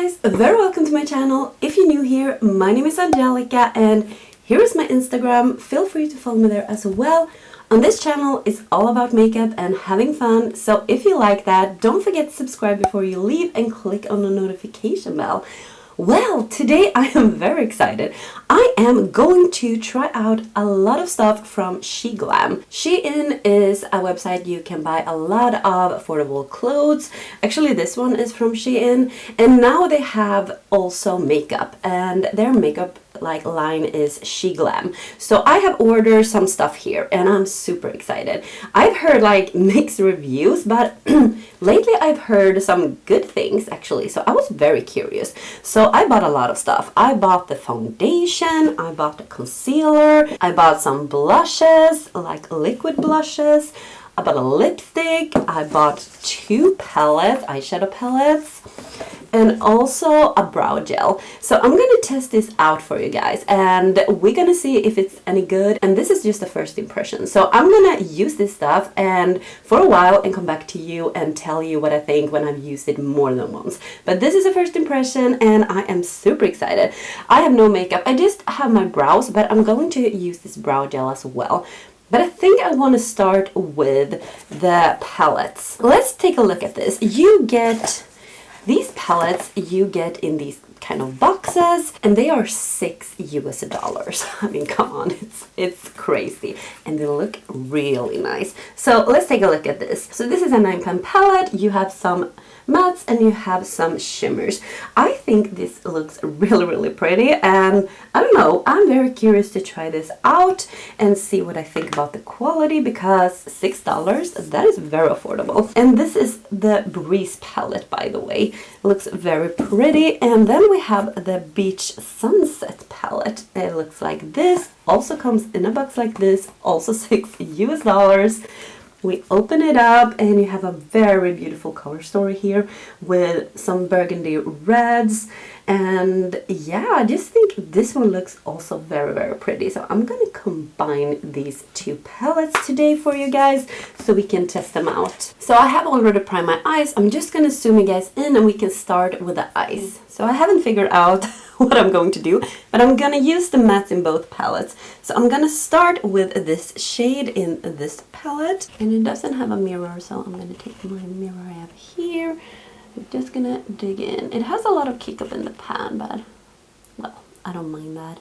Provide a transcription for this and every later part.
guys, very welcome to my channel. If you're new here, my name is Angelica and here is my Instagram. Feel free to follow me there as well. On this channel is all about makeup and having fun, so if you like that, don't forget to subscribe before you leave and click on the notification bell. Well, today I am very excited. I am going to try out a lot of stuff from SHEGLAM. SHEIN is a website you can buy a lot of affordable clothes. Actually, this one is from SHEIN, and now they have also makeup, and their makeup line is SHEGLAM. So I have ordered some stuff here and I'm super excited. I've heard mixed reviews, but lately I've heard some good things actually, so I was very curious. So I bought a lot of stuff. I bought the foundation, I bought the concealer, I bought some blushes, like liquid blushes, I bought a lipstick, I bought 2 palettes, eyeshadow palettes, and also a brow gel. So I'm gonna test this out for you guys and we're gonna see if it's any good, and this is just the first impression. So I'm gonna use this stuff and for a while and come back to you and tell you what I think when I've used it more than once. But this is a first impression and I am super excited. I have no makeup, I just have my brows, but I'm going to use this brow gel as well. But I think I want to start with the palettes. Let's take a look at this. You get these palettes, you get in these kind of boxes, and they are $6 US. I mean, come on, it's crazy, and they look really nice. So let's take a look at this. So this is a 9-pan palette. You have some mattes and you have some shimmers. I think this looks really pretty, and I don't know, I'm very curious to try this out and see what I think about the quality, because $6, that is very affordable. And this is the Breeze palette, by the way. It looks very pretty. And then we have the Beach Sunset palette. It looks like this, also comes in a box like this, also $6 US. We open it up and you have a very beautiful color story here with some burgundy reds, and yeah, I just think this one looks also very pretty. So I'm gonna combine these 2 palettes today for you guys so we can test them out. So I have already primed my eyes. I'm just gonna zoom you guys in and we can start with the eyes. So I haven't figured out what I'm going to do, but I'm gonna use the mattes in both palettes. So I'm gonna start with this shade in this palette, and it doesn't have a mirror, so I'm gonna take my mirror I have here. I'm just gonna dig in. It has a lot of kick up in the pan, but well, I don't mind that.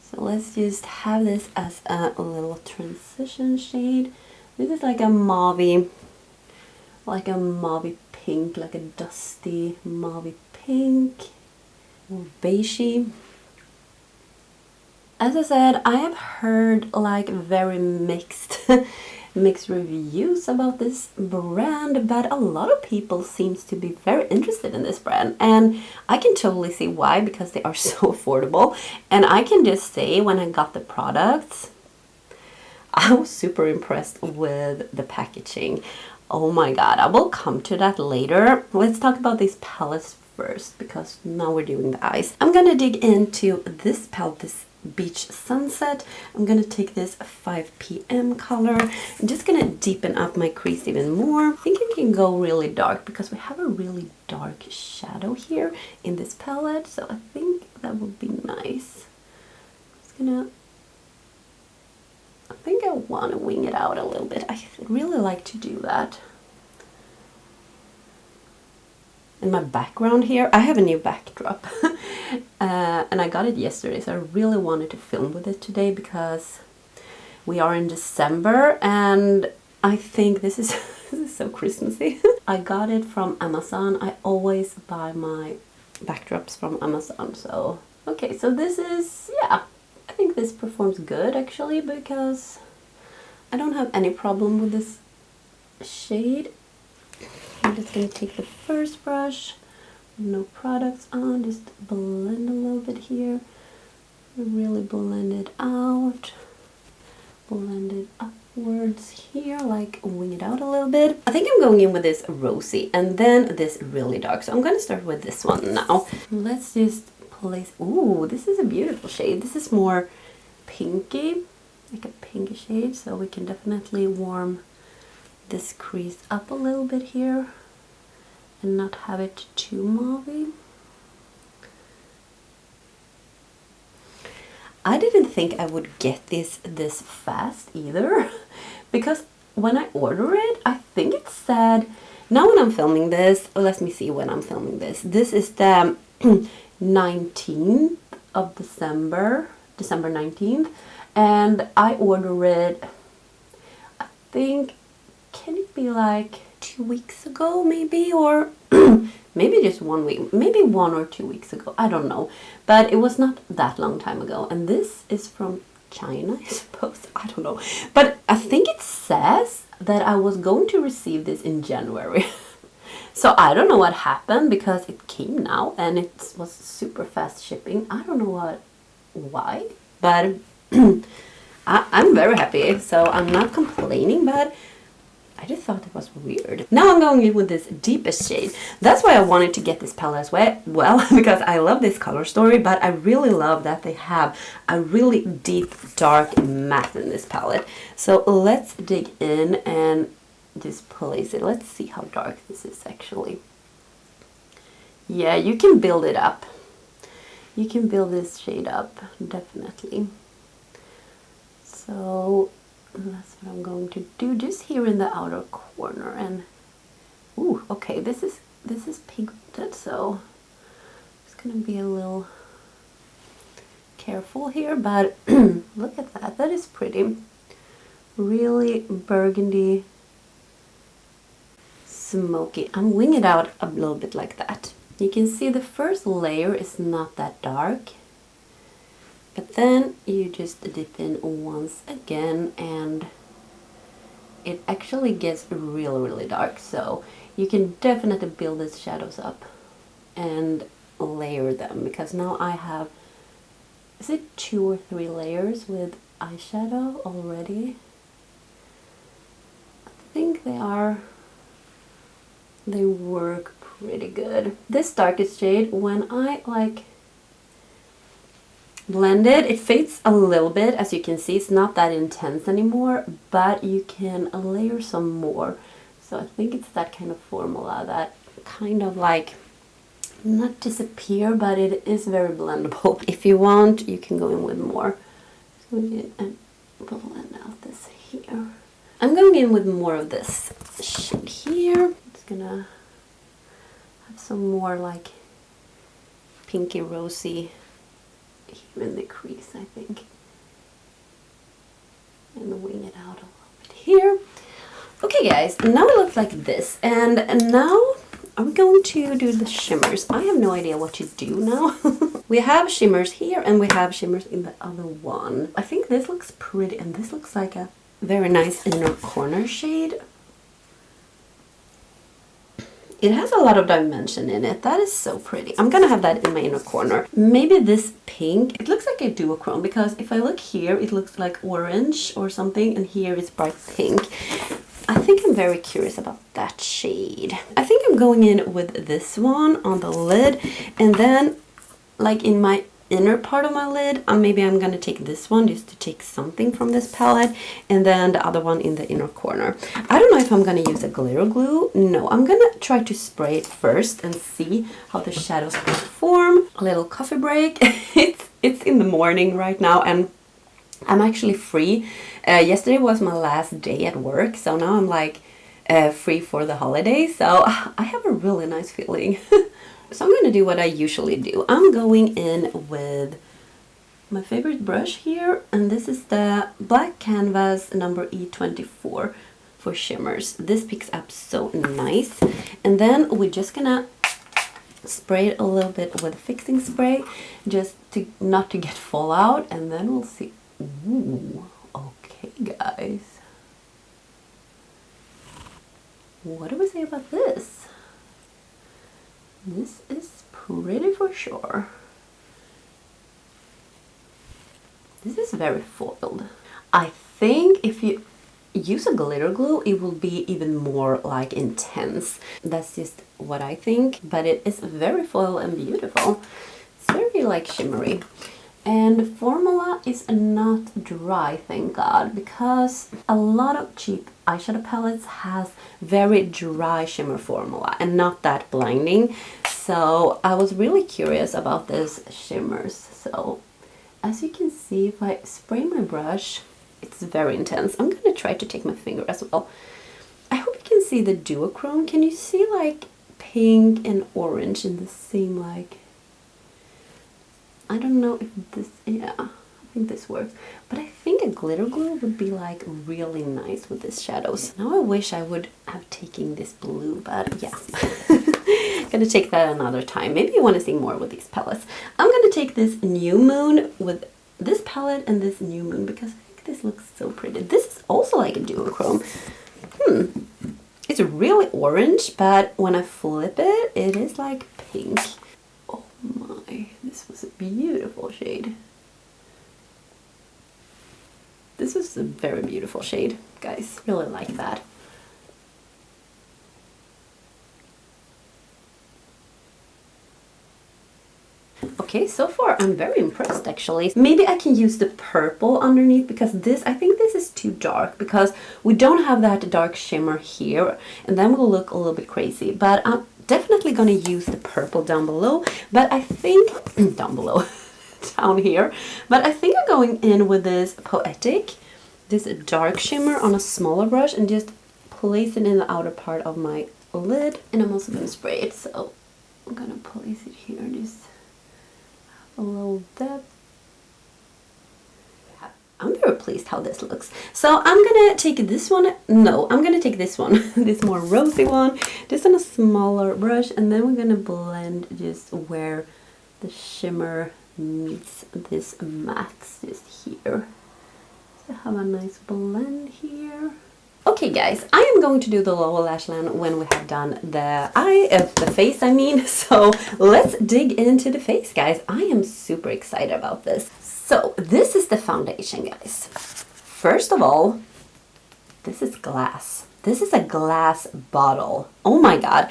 So let's just have this as a little transition shade. This is like a mauvey pink, like a dusty mauvey pink. Beigey. As I said, I have heard very mixed reviews about this brand, but a lot of people seems to be very interested in this brand, and I can totally see why, because they are so affordable. And I can just say, when I got the products, I was super impressed with the packaging. Oh my god, I will come to that later. Let's talk about these palettes first, because now we're doing the eyes. I'm gonna dig into this palette, this Beach Sunset. I'm gonna take this 5 PM color. I'm just gonna deepen up my crease even more. I think it can go really dark because we have a really dark shadow here in this palette, so I think that would be nice. I think I want to wing it out a little bit. I really like to do that. In my background here, I have a new backdrop and I got it yesterday, so I really wanted to film with it today because we are in December and I think this is, this is so Christmassy. I got it from Amazon. I always buy my backdrops from Amazon, so okay, so this is, yeah, I think this performs good actually, because I don't have any problem with this shade. I'm just going to take the first brush, no products on, just blend a little bit here, really blend it out, blend it upwards here, like wing it out a little bit. I think I'm going in with this rosy and then this really dark, so I'm going to start with this one now. Let's just place, ooh, this is a beautiful shade. This is more pinky, like a pinky shade, so we can definitely warm this crease up a little bit here and not have it too mauvey. I didn't think I would get this fast either, because when I order it, I think it said, now when I'm filming this, let me see when I'm filming this. This is the 19th of December, December 19th, and I ordered it, I think, can it be like 2 weeks ago maybe, or maybe just 1 week, maybe 1 or 2 weeks ago, I don't know, but it was not that long time ago. And this is from China, I suppose, I don't know, but I think it says that I was going to receive this in January. So I don't know what happened, because it came now and it was super fast shipping. I don't know why, but I'm very happy, so I'm not complaining, but I just thought it was weird. Now I'm going in with this deepest shade. That's why I wanted to get this palette as well, because I love this color story, but I really love that they have a really deep, dark matte in this palette. So let's dig in and just place it. Let's see how dark this is actually. Yeah, you can build it up. You can build this shade up, definitely. So that's what I'm going to do, just here in the outer corner. And ooh, okay, this is pigmented, so it's gonna be a little careful here, but look at that, that is pretty. Really burgundy, smoky. I'm winging it out a little bit like that. You can see the first layer is not that dark, but then you just dip in once again and it actually gets really dark. So you can definitely build these shadows up and layer them, because now I have, is it 2 or 3 layers with eyeshadow already? I think they work pretty good. This darkest shade, when I like blend it, it fades a little bit. As you can see, it's not that intense anymore, but you can layer some more. So I think it's that kind of formula that kind of like not disappear, but it is very blendable. If you want, you can go in with more. So we can blend out this here. I'm going in with more of this shade here. It's gonna have some more like pinky rosy here in the crease, I think, and wing it out a little bit here. Okay guys, now it looks like this, and now I'm going to do the shimmers. I have no idea what to do now. We have shimmers here and we have shimmers in the other one. I think this looks pretty, and this looks like a very nice inner corner shade. It has a lot of dimension in it. That is so pretty. I'm gonna have that in my inner corner. Maybe this pink. It looks like a duochrome, because if I look here, it looks like orange or something, and here it's bright pink. I think I'm very curious about that shade. I think I'm going in with this one on the lid, and then like in my inner part of my lid, maybe I'm gonna take this one just to take something from this palette, and then the other one in the inner corner. I don't know if I'm gonna use a glitter glue. No, I'm gonna try to spray it first and see how the shadows perform. A little coffee break. It's in the morning right now, and I'm actually free. Yesterday was my last day at work, so now I'm like free for the holidays, so I have a really nice feeling. So I'm going to do what I usually do. I'm going in with my favorite brush here, and this is the Black Canvas number E24 for shimmers. This picks up so nice. And then we're just gonna spray it a little bit with fixing spray, just to not to get fallout, and then we'll see. Ooh, okay guys. What do we say about this? This is pretty for sure. This is very foiled. I think if you use a glitter glue, it will be even more like intense. That's just what I think, but it is very foil and beautiful. It's very like shimmery. And the formula is not dry, thank God, because a lot of cheap eyeshadow palettes has very dry shimmer formula and not that blinding. So I was really curious about these shimmers. So as you can see, if I spray my brush, it's very intense. I'm gonna try to take my finger as well. I hope you can see the duochrome. Can you see like pink and orange in the same, like, I don't know if this, yeah, I think this works. But I think a glitter glue would be like really nice with these shadows. Now I wish I would have taken this blue, but yeah. Gonna take that another time. Maybe you want to see more with these palettes. I'm gonna take this New Moon with this palette and this New Moon because I think this looks so pretty. This is also like a duochrome. It's really orange, but when I flip it, it is like pink. Oh my, this was a beautiful shade. This is a very beautiful shade, guys. Really like that. Okay, so far I'm very impressed actually. Maybe I can use the purple underneath because this, I think this is too dark because we don't have that dark shimmer here and then we'll look a little bit crazy. But I'm definitely gonna use the purple down below, but I think, down below, down here. But I think I'm going in with this Poetic, this dark shimmer on a smaller brush and just place it in the outer part of my lid. And I'm also gonna spray it, so I'm gonna place it here, just a little depth. I'm very pleased how this looks. So I'm gonna take this one. No, I'm gonna take this one, this more rosy one, just on a smaller brush, and then we're gonna blend just where the shimmer meets this matte, just here. So have a nice blend here. Okay guys, I am going to do the lower lash line when we have done the face I mean. So let's dig into the face, guys. I am super excited about this. So this is the foundation, guys. First of all, this is glass. This is a glass bottle. Oh my god.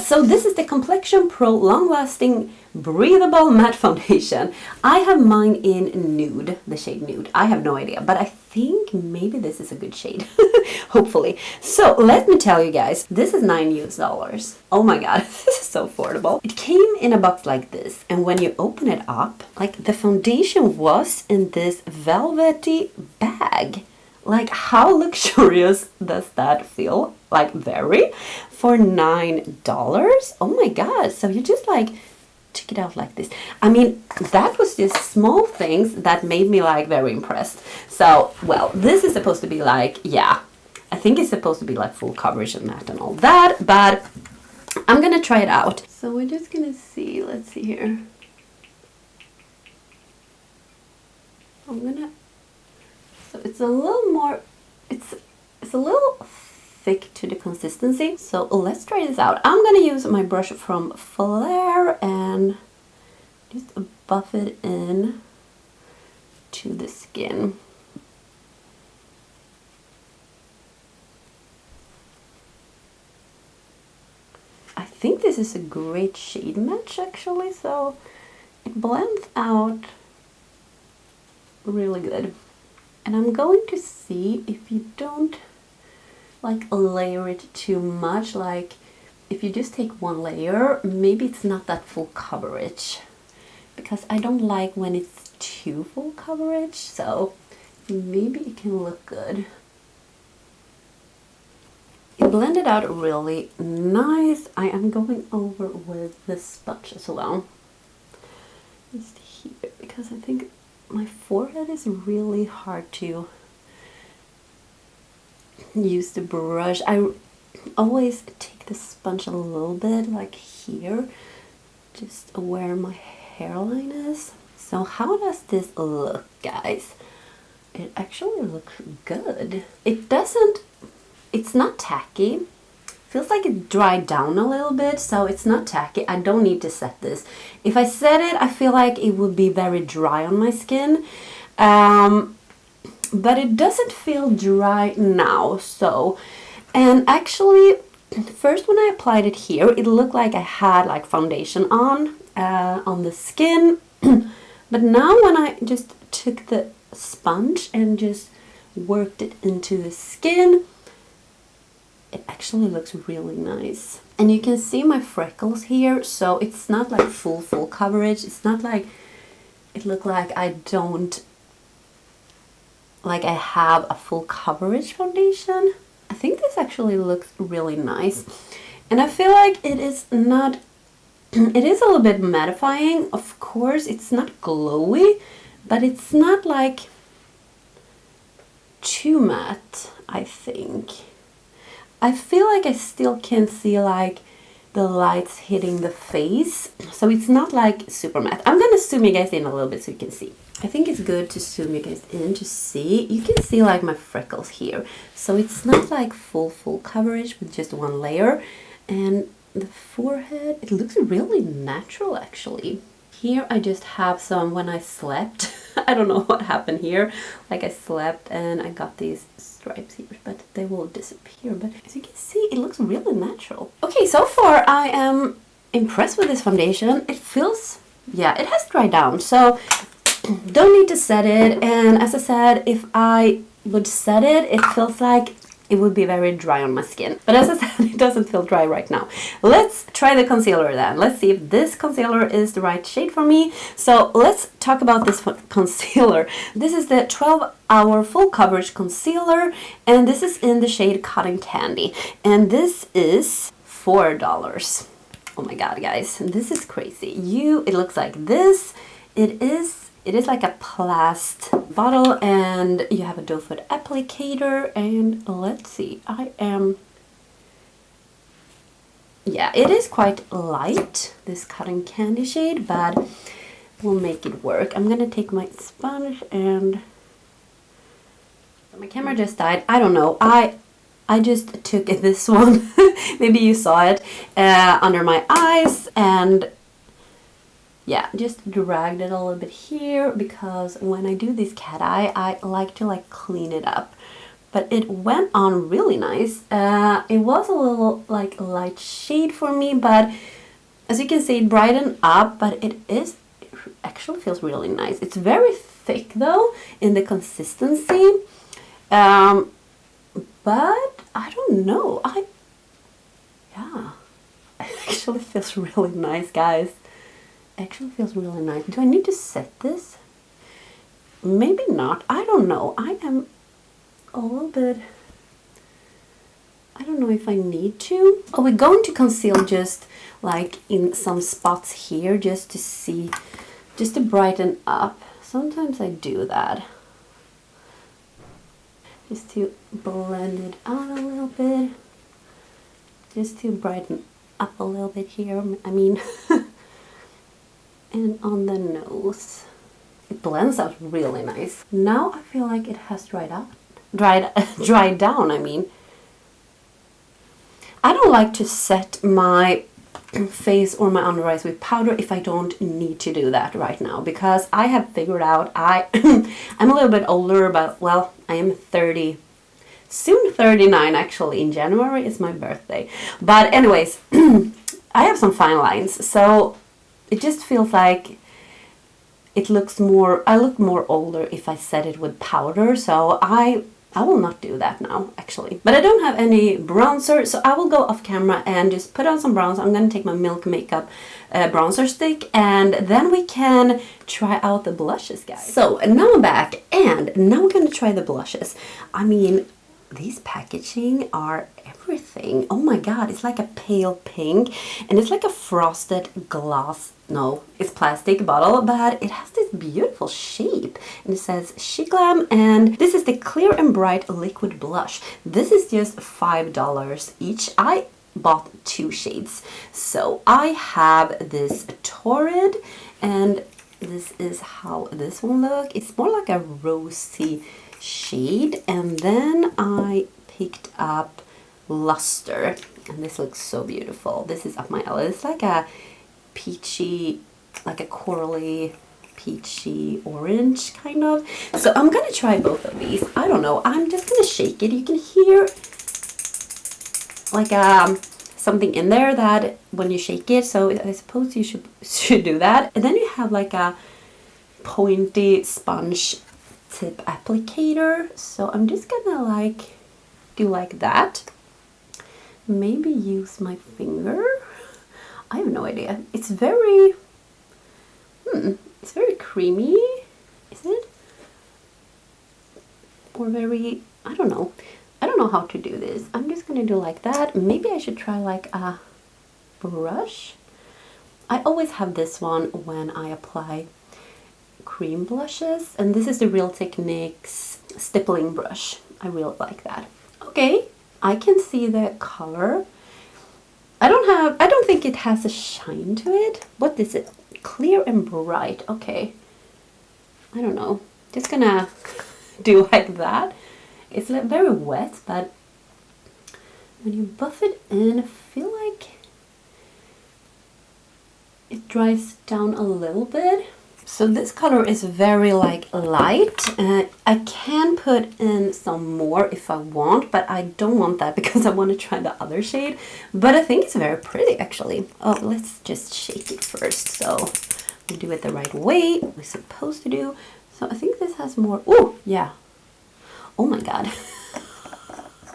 So this is the Complexion Pro Long Lasting Breathable Matte Foundation. I have mine in Nude, the shade Nude. I have no idea, but I think maybe this is a good shade. Hopefully. So let me tell you guys, this is $9 US. Oh my god, this is so affordable. It came in a box like this, and when you open it up, like the foundation was in this velvety bag. Like, how luxurious does that feel? Like, very? For $9? Oh my god, so you just like check it out like this. I mean, that was just small things that made me like very impressed. So, well, this is supposed to be like, yeah, I think it's supposed to be like full coverage and matte and all that, but I'm gonna try it out. So we're just gonna see, let's see here. So it's a little more, it's a little thick to the consistency. So let's try this out. I'm gonna use my brush from Flare and just buff it in to the skin. I think this is a great shade match actually, so it blends out really good. And I'm going to see if you don't like layer it too much, like if you just take one layer, maybe it's not that full coverage, because I don't like when it's too full coverage, so maybe it can look good. It blended out really nice. I am going over with this sponge as well, just here, because I think my forehead is really hard to use the brush. I always take the sponge a little bit like here, just where my hairline is. So how does this look, guys? It actually looks good. It's not tacky. Feels like it dried down a little bit, so it's not tacky. I don't need to set this. If I set it, I feel like it would be very dry on my skin. But it doesn't feel dry now, so. And actually, first when I applied it here, it looked like I had like foundation on the skin. But now when I just took the sponge and just worked it into the skin, it actually looks really nice. And you can see my freckles here, so it's not like full coverage. It's not like it look like I don't, like I have a full coverage foundation. I think this actually looks really nice. And I feel like it is not, it is a little bit mattifying. Of course, it's not glowy, but it's not like too matte, I think. I feel like I still can see like the lights hitting the face, so it's not like super matte. I'm gonna zoom you guys in a little bit so you can see. I think it's good to zoom you guys in to see. You can see like my freckles here, so it's not like full coverage with just one layer. And the forehead, it looks really natural actually. Here I just have some when I slept. I don't know what happened here. Like I slept and I got these stripes here, but they will disappear. But as you can see, it looks really natural. Okay, so far I am impressed with this foundation. It feels, yeah, it has dried down, so don't need to set it. And as I said, if I would set it, it feels like it would be very dry on my skin. But as I said, it doesn't feel dry right now. Let's try the concealer then. Let's see if this concealer is the right shade for me. So let's talk about this concealer. This is the 12-hour full coverage concealer, and this is in the shade Cotton Candy. And this is $4. Oh my god, guys, this is crazy. It looks like this. It is like a plastic bottle, and you have a doe foot applicator. And let's see, yeah, it is quite light, this Cotton Candy shade, but we'll make it work. I'm gonna take my sponge, and my camera just died. I don't know, I just took this one, maybe you saw it, under my eyes, and yeah, just dragged it a little bit here, because when I do this cat eye, I like to like clean it up. But it went on really nice. It was a little like light shade for me, but as you can see, it brightened up, but it actually feels really nice. It's very thick though in the consistency. But I don't know. Yeah, it actually feels really nice, guys. Actually feels really nice. Do I need to set this? Maybe not. I don't know. I am a little bit, I don't know if I need to. Oh, we're going to conceal just like in some spots here, just to see, just to brighten up. Sometimes I do that, just to blend it out a little bit, just to brighten up a little bit here. I mean and on the nose. It blends out really nice. Now I feel like it has dried down, I mean. I don't like to set my face or my under eyes with powder if I don't need to do that right now, because I have figured out I'm a little bit older, but well, I am 30, soon 39 actually. In January is my birthday. But anyways, I have some fine lines, so it just feels like it looks more, I look more older if I set it with powder, so I will not do that now actually. But I don't have any bronzer, so I will go off camera and just put on some bronzer. I'm gonna take my Milk Makeup bronzer stick, and then we can try out the blushes, guys. So now I'm back, and now we're gonna try the blushes. I mean, these packaging are everything. Oh my god, it's like a pale pink, and it's like a frosted glass, no, it's plastic bottle, but it has this beautiful shape, and it says SHEGLAM, and this is the Clear and Bright Liquid Blush. This is just $5 each. I bought 2 shades. So I have this Torrid, and this is how this one looks. It's more like a rosy shade, and then I picked up Luster, and this looks so beautiful. This is up my alley. It's like a peachy, like a corally peachy orange kind of. So I'm gonna try both of these. I don't know, I'm just gonna shake it. You can hear like something in there that when you shake it, so I suppose you should do that. And then you have like a pointy sponge tip applicator, so I'm just gonna like do like that, maybe use my finger. I have no idea. It's very It's very creamy, is it? Or very, I don't know. I don't know how to do this. I'm just gonna do like that. Maybe I should try like a brush. I always have this one when I apply cream blushes, and this is the Real Techniques stippling brush. I really like that. Okay, I can see the color. I don't think it has a shine to it. What is it? Clear and bright. Okay. I don't know. Just gonna do like that. It's like very wet, but when you buff it in, I feel like it dries down a little bit. So this color is very like light. I can put in some more if I want, but I don't want that because I want to try the other shade. But I think it's very pretty actually. Oh, let's just shake it first so we do it the right way we're supposed to do. So I think this has more. Oh, yeah. Oh my god.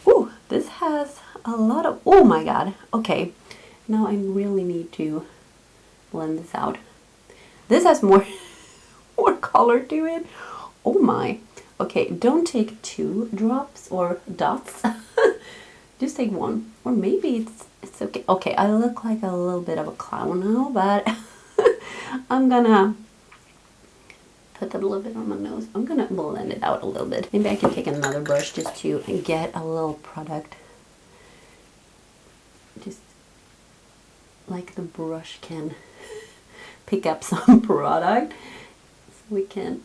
Oh, this has a lot of. Oh my god. Okay. Now I really need to blend this out. This has more color to it. Oh my. Okay, don't take 2 drops or dots. Just take 1. Or maybe it's okay. Okay, I look like a little bit of a clown now, but I'm gonna put that a little bit on my nose. I'm gonna blend it out a little bit. Maybe I can take another brush just to get a little product. Just like the brush can pick up some product. So we can,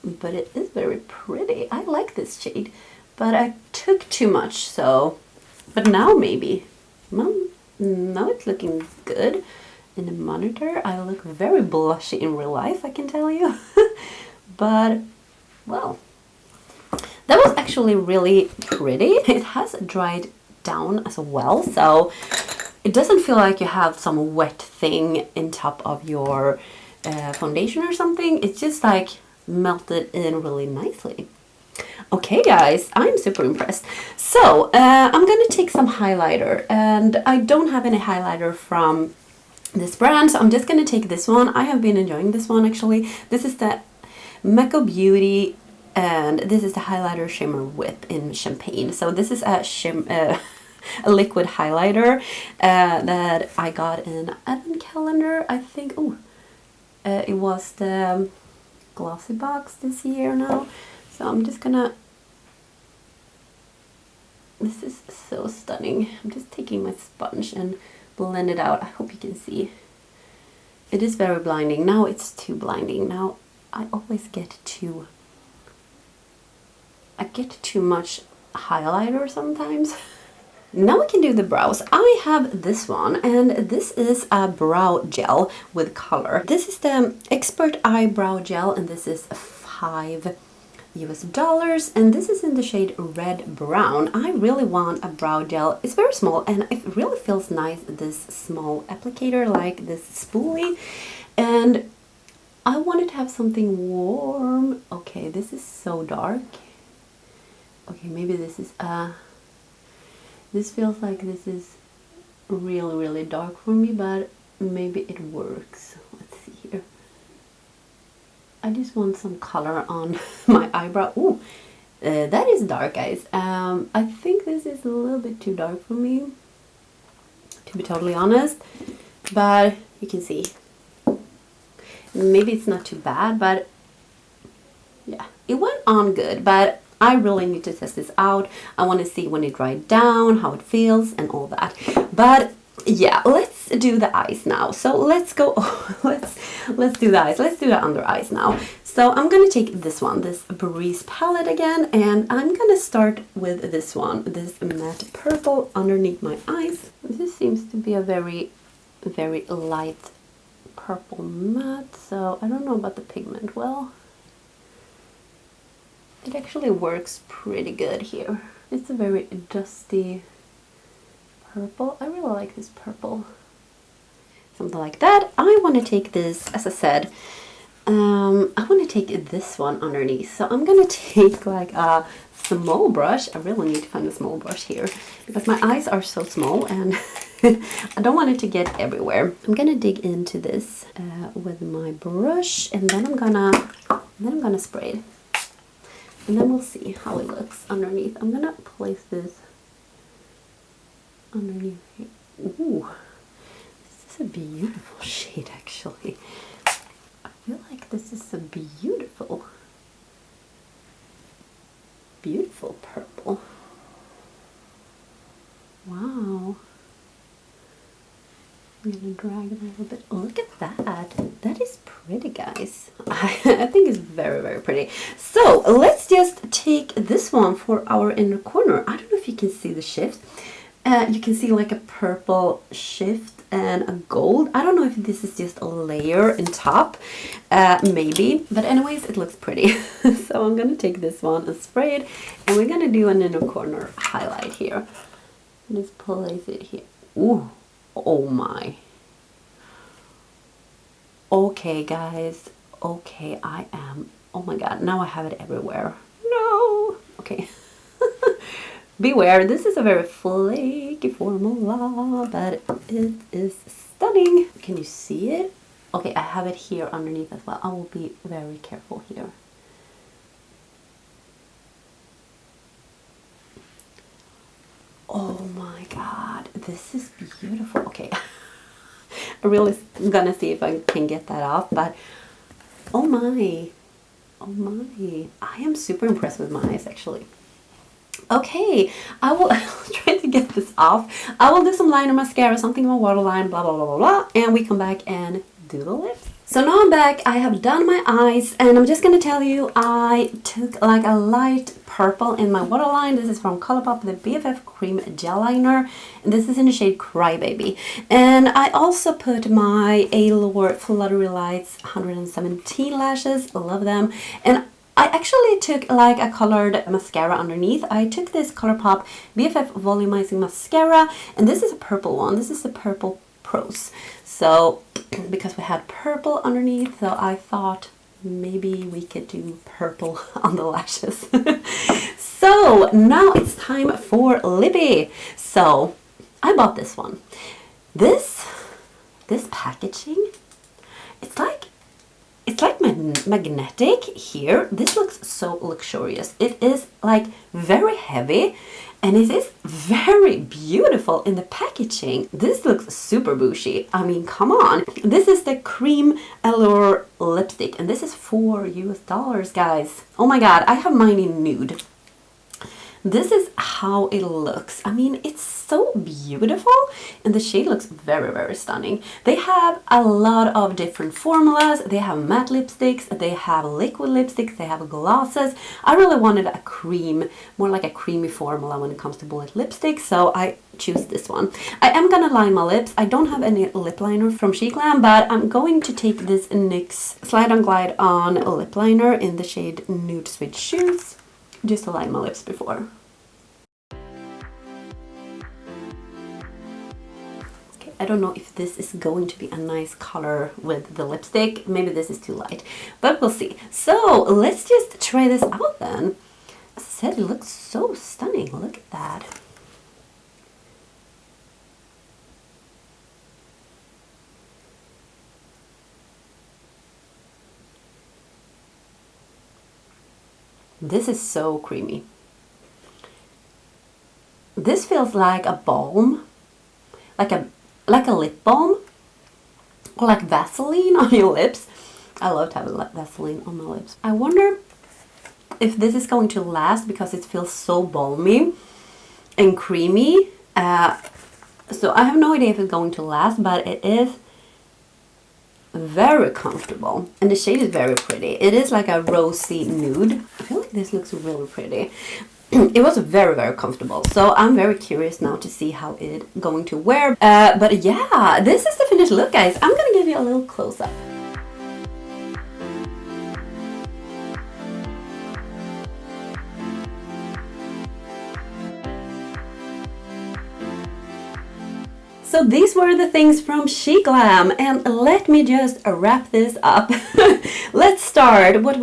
but it is very pretty. I like this shade, but I took too much, so, but now maybe. Now it's looking good. In the monitor, I look very blushy in real life, I can tell you. But, well, that was actually really pretty. It has dried down as well, so it doesn't feel like you have some wet thing in top of your foundation or something. It's just like melted in really nicely. Okay guys, I'm super impressed. So I'm gonna take some highlighter, and I don't have any highlighter from this brand, so I'm just gonna take this one. I have been enjoying this one actually. This is the Makeup Beauty, and this is the highlighter shimmer whip in champagne. So this is a liquid highlighter that I got in advent calendar, I think. Oh, it was the glossy box this year now. So I'm just gonna, this is so stunning. I'm just taking my sponge and blend it out. I hope you can see. It is very blinding. Now it's too blinding. Now I always get too much highlighter sometimes. Now we can do the brows. I have this one, and this is a brow gel with color. This is the Expert Eyebrow Gel, and this is $5 US, and this is in the shade Red Brown. I really want a brow gel. It's very small, and it really feels nice, this small applicator, like this spoolie. And I wanted to have something warm. Okay, this is so dark. Okay, maybe this is this feels like this is really, really dark for me, but maybe it works. Let's see here. I just want some color on my eyebrow. Ooh, that is dark, guys. I think this is a little bit too dark for me, to be totally honest. But you can see. Maybe it's not too bad, but yeah, it went on good. But I really need to test this out. I want to see when it dried down, how it feels, and all that. But yeah, let's do the eyes now. So let's go. Let's do the eyes. Let's do the under eyes now. So I'm gonna take this one, this Breeze palette again, and I'm gonna start with this one, this matte purple underneath my eyes. This seems to be a very, very light purple matte. So I don't know about the pigment. Well, it actually works pretty good here. It's a very dusty purple. I really like this purple. Something like that. I want to take this, as I said, I want to take this one underneath. So I'm going to take like a small brush. I really need to find a small brush here because my eyes are so small and I don't want it to get everywhere. I'm gonna dig into this with my brush, and then I'm gonna spray it. And then we'll see how it looks underneath. I'm gonna place this underneath here. Ooh, this is a beautiful shade actually. I feel like this is a beautiful purple. Wow. I'm gonna drag it a little bit. Look at that. That is pretty, guys. I think it's very, very pretty. So let's just take this one for our inner corner. I don't know if you can see the shift. You can see like a purple shift and a gold. I don't know if this is just a layer in top, maybe. But anyways, it looks pretty. So I'm gonna take this one and spray it, and we're gonna do an inner corner highlight here. Just place it here. Ooh. Oh my. Okay, guys. Okay, I am. Oh my god, now I have it everywhere. No. Okay. Beware, this is a very flaky formula, but it is stunning. Can you see it? Okay, I have it here underneath as well. I will be very careful here. Oh my god, this is beautiful. Okay, I'm really gonna see if I can get that off, but oh my, I am super impressed with my eyes actually. Okay, I'll try to get this off. I will do some liner, mascara, something in my waterline, blah blah blah blah blah, and we come back and do the lips. So now I'm back, I have done my eyes, and I'm just gonna tell you, I took like a light purple in my waterline. This is from Colourpop, the BFF Cream Gel Liner, and this is in the shade Crybaby. And I also put my Eylure Fluttery Lights 117 lashes, I love them. And I actually took like a colored mascara underneath. I took this Colourpop BFF Volumizing Mascara, and this is a purple one. This is the Purple Pros. So, because we had purple underneath, so I thought maybe we could do purple on the lashes. So, now it's time for lippy. So, I bought this one. This packaging, it's like magnetic here. This looks so luxurious. It is like very heavy, and it is very beautiful in the packaging. This looks super bougie. I mean, come on. This is the Creme Eylure lipstick, and this is $4 US, guys. Oh my god, I have mine in nude. This is how it looks. I mean, it's so beautiful, and the shade looks very, very stunning. They have a lot of different formulas. They have matte lipsticks, they have liquid lipsticks, they have glosses. I really wanted a cream, more like a creamy formula when it comes to bullet lipstick, so I choose this one. I am gonna line my lips. I don't have any lip liner from SHEGLAM, but I'm going to take this NYX Slide on Glide on lip liner in the shade Nude Suede Shoes, just to line my lips before. Okay, I don't know if this is going to be a nice color with the lipstick. Maybe this is too light, but we'll see. So let's just try this out then. As I said, it looks so stunning. Look at that. This is so creamy. This feels like a balm, like a lip balm, or like Vaseline on your lips. I love to have Vaseline on my lips. I wonder if this is going to last because it feels so balmy and creamy. So I have no idea if it's going to last, but it is very comfortable, and the shade is very pretty. It is like a rosy nude. I feel like this looks really pretty. It was very, very comfortable, so I'm very curious now to see how it's going to wear. But yeah, this is the finished look, guys. I'm gonna give you a little close-up. So these were the things from SHEGLAM, and let me just wrap this up. Let's start. What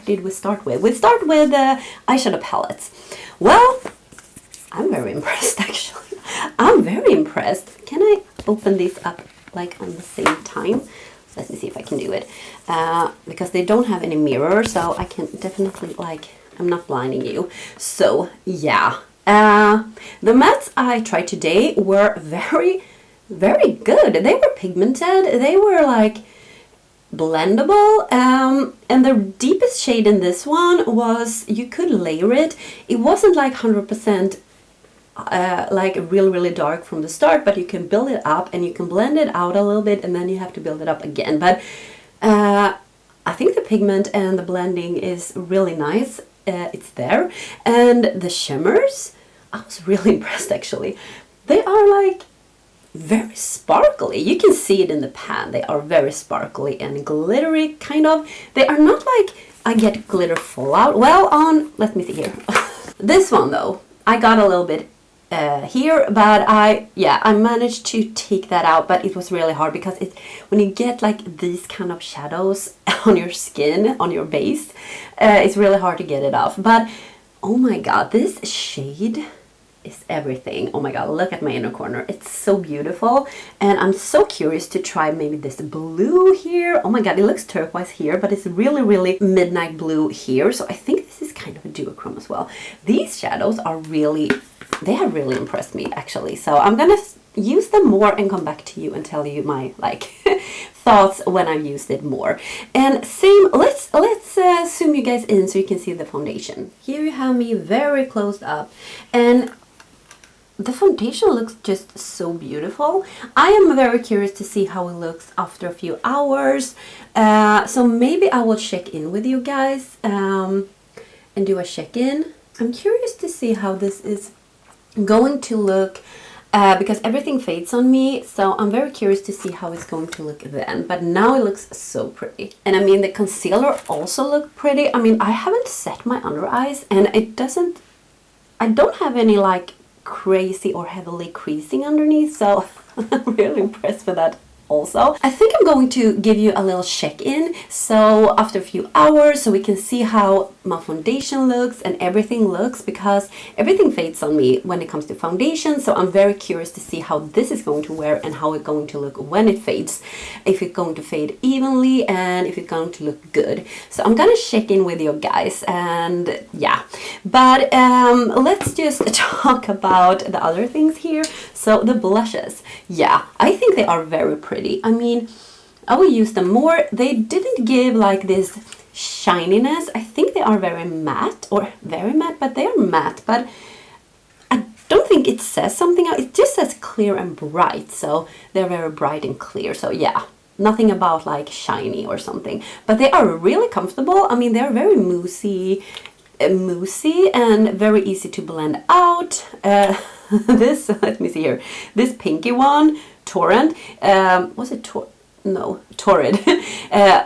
did we start with? We start with eyeshadow palettes. Well, I'm very impressed actually. I'm very impressed. Can I open these up like on the same time? Let me see if I can do it. Because they don't have any mirror, so I can definitely like, I'm not blinding you. So yeah, the mattes I tried today were very, very good. They were pigmented. They were like blendable, and the deepest shade in this one was, you could layer it. It wasn't like 100% like really dark from the start, but you can build it up and you can blend it out a little bit, and then you have to build it up again. But I think the pigment and the blending is really nice. It's there, and the shimmers, I was really impressed actually. They are like very sparkly. You can see it in the pan. They are very sparkly and glittery, kind of. They are not like I get glitter fallout. Well, on, let me see here. This one though, I got a little bit here, but I managed to take that out, but it was really hard because when you get like these kind of shadows on your skin, on your base, it's really hard to get it off. But oh my god, this shade is everything. Oh my god, look at my inner corner. It's so beautiful, and I'm so curious to try maybe this blue here. Oh my god, it looks turquoise here, but it's really midnight blue here. So I think this is kind of a duochrome as well. These shadows are really, they have really impressed me actually. So I'm gonna use them more and come back to you and tell you my like thoughts when I've used it more. And same, let's zoom you guys in so you can see the foundation. Here you have me very closed up, and the foundation looks just so beautiful. I am very curious to see how it looks after a few hours. So maybe I will check in with you guys and do a check-in. I'm curious to see how this is going to look because everything fades on me. So I'm very curious to see how it's going to look then. But now it looks so pretty. And I mean, the concealer also looked pretty. I mean, I haven't set my under eyes, and it doesn't, I don't have any like crazy or heavily creasing underneath, so I'm really impressed with that also. I think I'm going to give you a little check-in, so after a few hours, so we can see how my foundation looks and everything looks, because everything fades on me when it comes to foundation. So I'm very curious to see how this is going to wear and how it's going to look when it fades, if it's going to fade evenly and if it's going to look good. So I'm gonna check in with you guys, and yeah, but let's just talk about the other things here. So the blushes, yeah, I think they are very pretty. I mean, I will use them more. They didn't give like this shininess. I think they are very matte, but they are matte, but I don't think it says something else. It just says clear and bright, so they're very bright and clear. So yeah, nothing about like shiny or something, but they are really comfortable. I mean, they're very moussey and very easy to blend out. This, let me see here, this pinky one, Torrent, was it Torrid,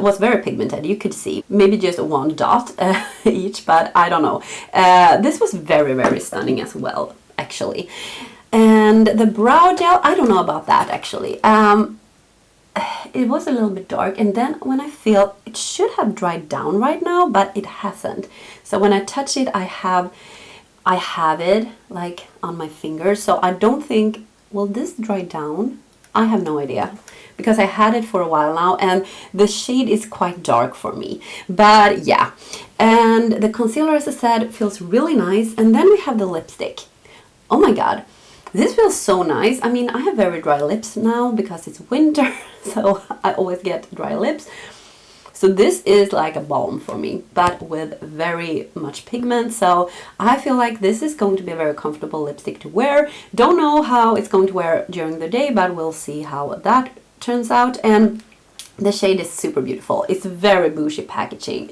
was very pigmented. You could see maybe just one dot each, but I don't know. This was very stunning as well, actually. And the brow gel, I don't know about that actually. It was a little bit dark, and then when I feel it should have dried down right now, but it hasn't. So when I touch it, I have it like on my fingers, so I don't think, will this dry down? I have no idea, because I had it for a while now, and the shade is quite dark for me. But yeah, and the concealer, as I said, feels really nice. And then we have the lipstick. Oh my god, this feels so nice. I mean, I have very dry lips now because it's winter, so I always get dry lips. So this is like a balm for me, but with very much pigment. So I feel like this is going to be a very comfortable lipstick to wear. Don't know how it's going to wear during the day, but we'll see how that turns out. And the shade is super beautiful. It's very bougie packaging.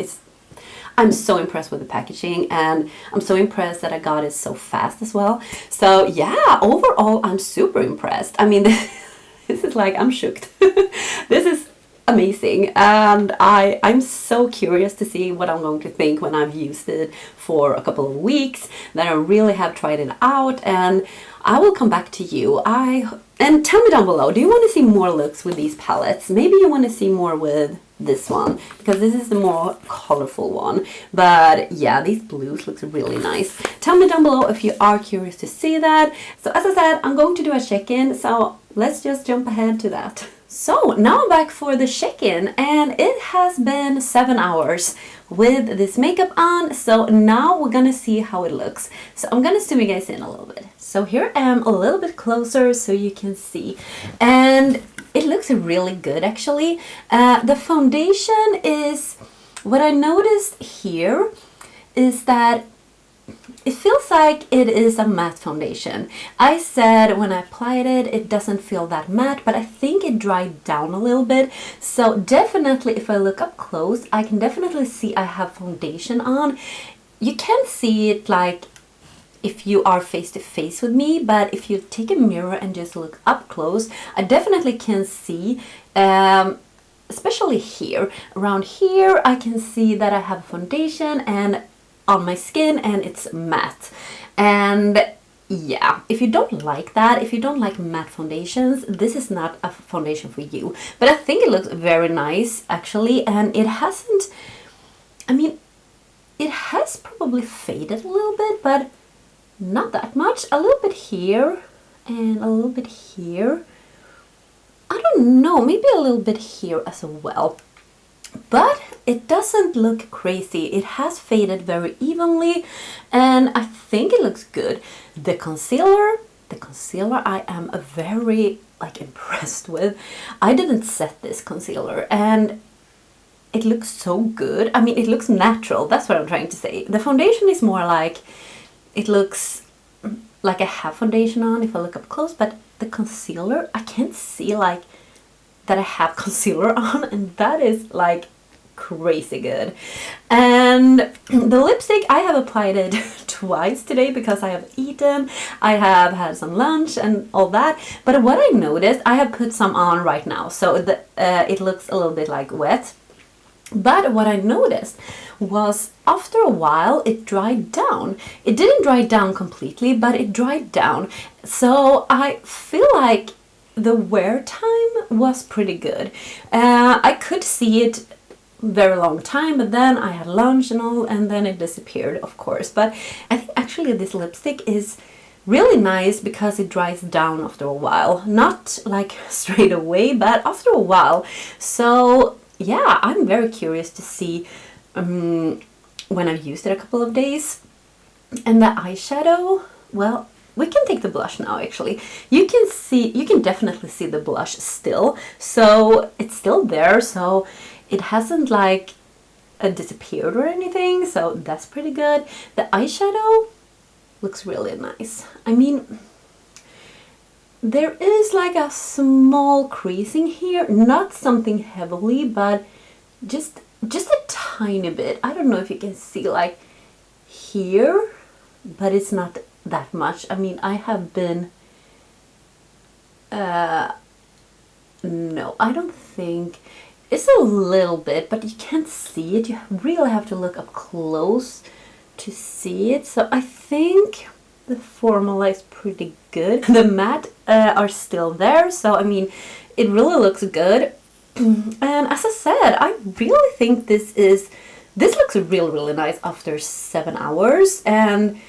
I'm so impressed with the packaging, and I'm so impressed that I got it so fast as well. So yeah, overall, I'm super impressed. I mean, this is like, I'm shocked. This is amazing, and I'm so curious to see what I'm going to think when I've used it for a couple of weeks, that I really have tried it out, and I will come back to you. And tell me down below, do you want to see more looks with these palettes? Maybe you want to see more with this one, because this is the more colorful one. But yeah, these blues looks really nice. Tell me down below if you are curious to see that. So as I said, I'm going to do a check-in, so let's just jump ahead to that. So now I'm back for the check-in, and it has been 7 hours with this makeup on. So now we're gonna see how it looks. So I'm gonna zoom you guys in a little bit. So here I am a little bit closer so you can see, and it looks really good actually. The foundation is, what I noticed here is that it feels like it is a matte foundation. I said when I applied it, it doesn't feel that matte, but I think it dried down a little bit. So definitely if I look up close, I can definitely see I have foundation on. You can't see it like if you are face to face with me, but if you take a mirror and just look up close, I definitely can see, especially here, around here, I can see that I have foundation and on my skin, and it's matte. And yeah, if you don't like that, if you don't like matte foundations, this is not a foundation for you. But I think it looks very nice actually, and it hasn't, I mean, it has probably faded a little bit, but not that much. A little bit here and a little bit here. I don't know, maybe a little bit here as well. But it doesn't look crazy. It has faded very evenly, and I think it looks good. The concealer I am very like impressed with. I didn't set this concealer, and it looks so good. I mean, it looks natural. That's what I'm trying to say. The foundation is more like, it looks like I have foundation on if I look up close, but the concealer, I can't see like that I have concealer on, and that is like crazy good. And the lipstick, I have applied it twice today because I have eaten, I have had some lunch and all that. But what I noticed, I have put some on right now, so it looks a little bit like wet. But what I noticed was after a while it dried down. It didn't dry down completely, but it dried down. So I feel like the wear time was pretty good. I could see it very long time, but then I had lunch and all, and then it disappeared, of course. But I think actually this lipstick is really nice because it dries down after a while. Not like straight away, but after a while. So yeah, I'm very curious to see when I've used it a couple of days. And the eyeshadow, well, we can take the blush now actually. You can definitely see the blush still. So it's still there, so it hasn't like disappeared or anything, so that's pretty good. The eyeshadow looks really nice. I mean, there is like a small creasing here, not something heavily, but just a tiny bit. I don't know if you can see like here, but it's not that much. I mean, I have been no, I don't think it's a little bit, but you can't see it. You really have to look up close to see it. So I think the formula is pretty good. The matte are still there, so I mean, it really looks good. And as I said, I really think this looks really nice after 7 hours, and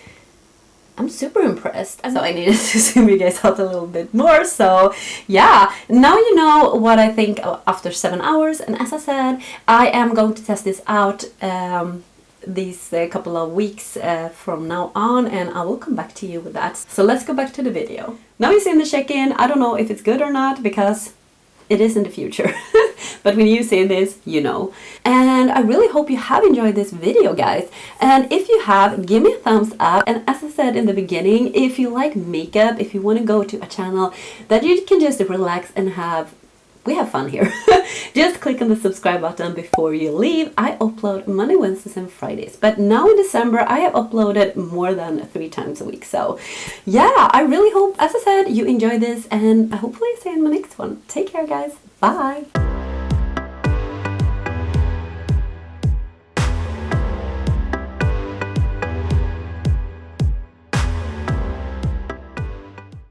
I'm super impressed. So I needed to zoom you guys out a little bit more. So yeah, now you know what I think after 7 hours. And as I said, I am going to test this out these couple of weeks from now on, and I will come back to you with that. So let's go back to the video. Now you've seen the check-in. I don't know if it's good or not because it is in the future. But when you see this, you know. And I really hope you have enjoyed this video, guys. And if you have, give me a thumbs up. And as I said in the beginning, if you like makeup, if you want to go to a channel that you can just relax and we have fun here. Just click on the subscribe button before you leave. I upload Monday, Wednesdays and Fridays. But now in December, I have uploaded more than 3 times a week. So yeah, I really hope, as I said, you enjoy this, and hopefully see you in my next one. Take care, guys. Bye.